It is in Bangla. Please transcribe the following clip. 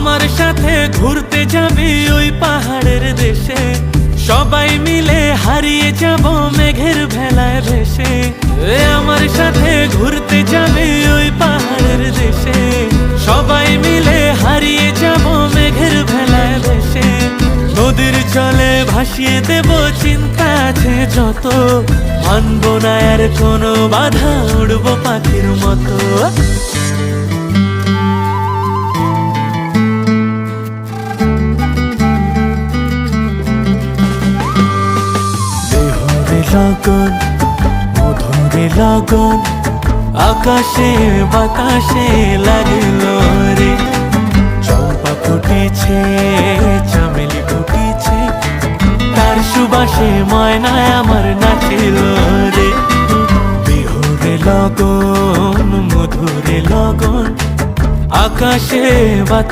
আমার সাথে ঘুরতে যাবে ওই পাহাড়ের দেশে, সবাই মিলে হারিয়ে যাব মেঘের ভেলায় ভেসে। আমার সাথে ঘুরতে যাবে ওই পাহাড়ের দেশে, সবাই মিলে হারিয়ে যাব মেঘের ভেলায় ভেসে। নদীর জলে ভাসিয়ে দেব চিন্তা আছে যত, মানব না আর কোনো বাধা, উড়ব পাখির মতো। লগন মধুরে লগন আকাশে বাতাসে লাগলো রে, চম্পা ফুটেছে চামেলি ফুটেছে, তার সুবাসে ময়নায় আমার নাচিল রে। বিহুরে লগন মধুরে লগন আকাশে বাতাসে